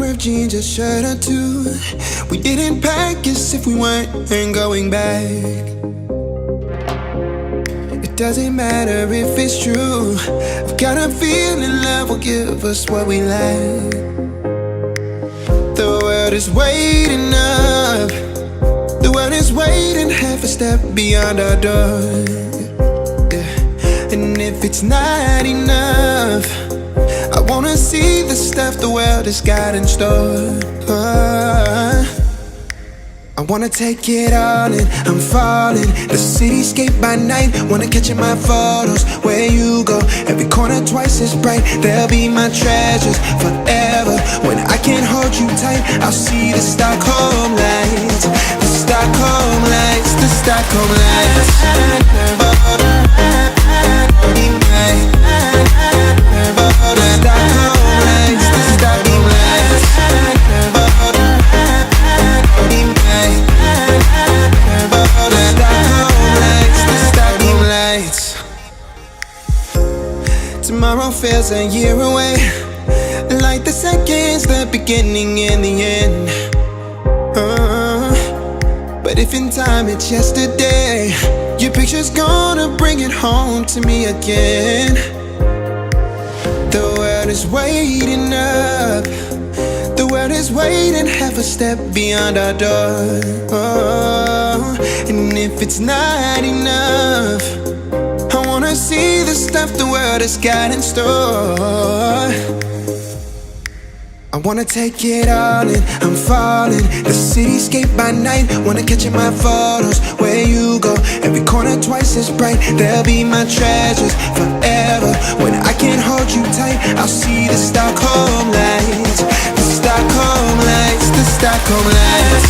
of jeans, a shirt or two. We didn't pack as if we weren't going back. It doesn't matter if it's true. I've got a feeling love will give us what we lack. The world is waiting up. The world is waiting half a step beyond our door. Yeah. And if it's not enough, I wanna see the stuff the world has got in store. I wanna take it all in, I'm falling. The cityscape by night, wanna catch in my photos. Where you go, every corner twice as bright. They'll be my treasures forever. When I can't hold you tight, I'll see the Stockholm lights. The Stockholm lights, the Stockholm lights. The Stockholm lights, the Stockholm lights. Tomorrow feels a year away, like the seconds, the beginning and the end. But if in time it's yesterday, your picture's gonna bring it home to me again. The world is waiting up. The world is waiting half a step beyond our door. And if it's not enough, I wanna see the stuff the world has got in store. I wanna take it all in, I'm falling. The cityscape by night, wanna catch in my photos. Where you go, every corner twice as bright. They'll be my treasures forever. When I can't hold you tight, I'll see the Stockholm lights. The Stockholm lights, the Stockholm lights.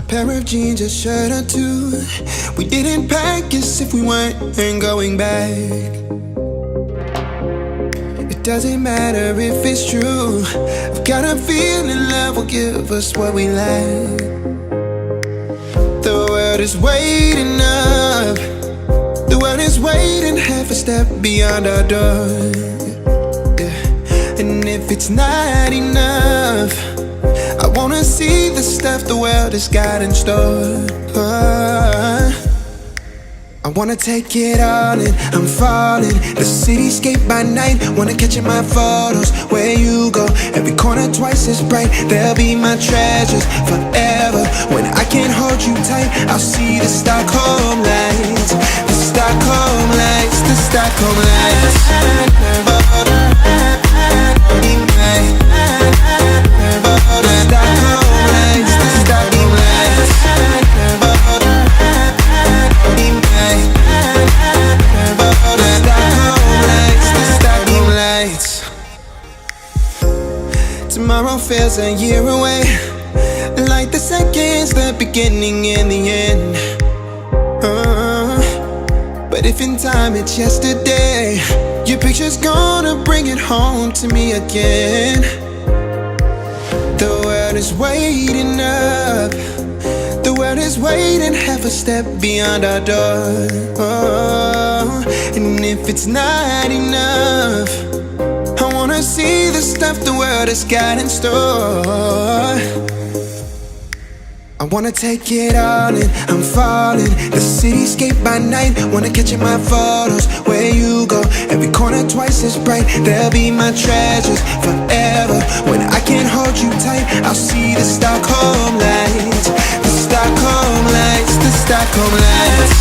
pair of jeans, a shirt or two. We didn't pack as if we weren't going back. It doesn't matter if it's true. I've got a feeling love will give us what we lack. The world is waiting up. The world is waiting half a step beyond our door. Yeah. And if it's not enough, I wanna see the stuff the world has got in store. I wanna take it all in, I'm falling. The cityscape by night, wanna catch in my photos. Where you go, every corner twice as bright. They'll be my treasures forever. When I can't hold you tight, I'll see the Stockholm lights. The Stockholm lights, the Stockholm lights. Tomorrow feels a year away, like the seconds, the beginning and the end. But if in time it's yesterday, your picture's gonna bring it home to me again. The world is waiting up. The world is waiting half a step beyond our door. And if it's not enough, I wanna see the stuff the world has got in store. I wanna take it all in, I'm falling. The cityscape by night, wanna catch in my photos. Where you go, every corner twice as bright. They'll be my treasures forever. When I can't hold you tight, I'll see the Stockholm lights. The Stockholm lights, the Stockholm lights.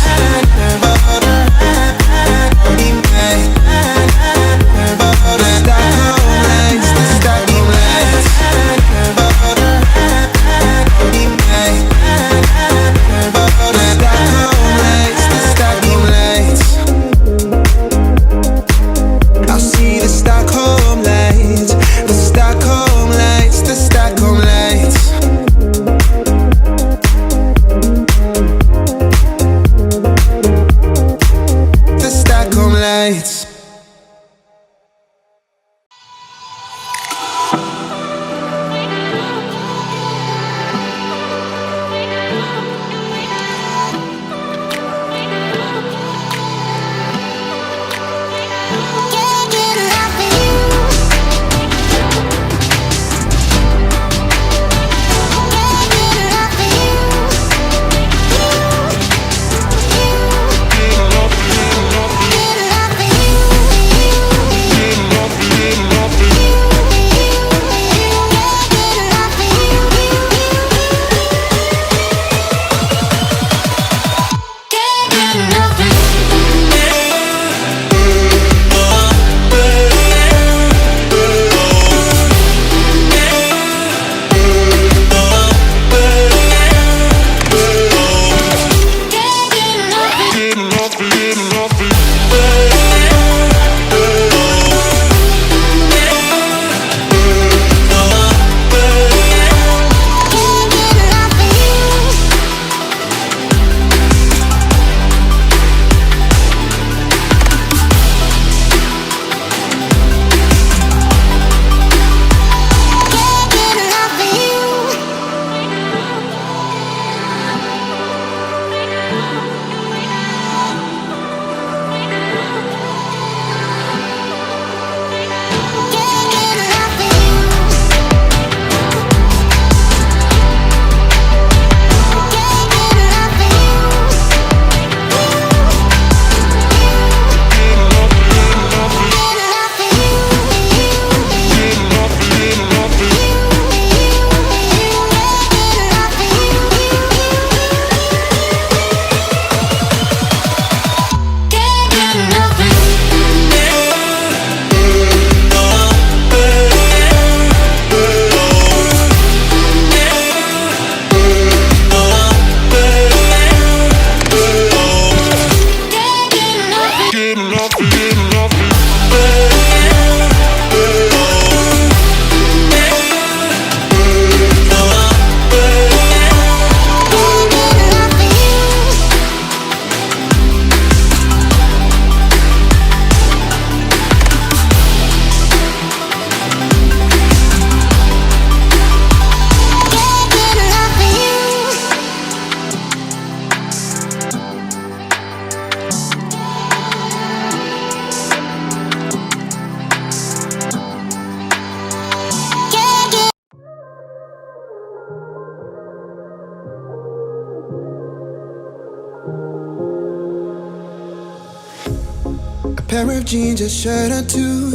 pair of jeans, a shirt or two.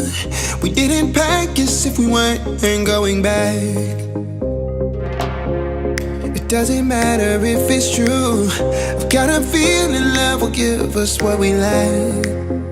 We didn't pack as if we weren't going back. It doesn't matter if it's true. I've got a feeling love will give us what we lack.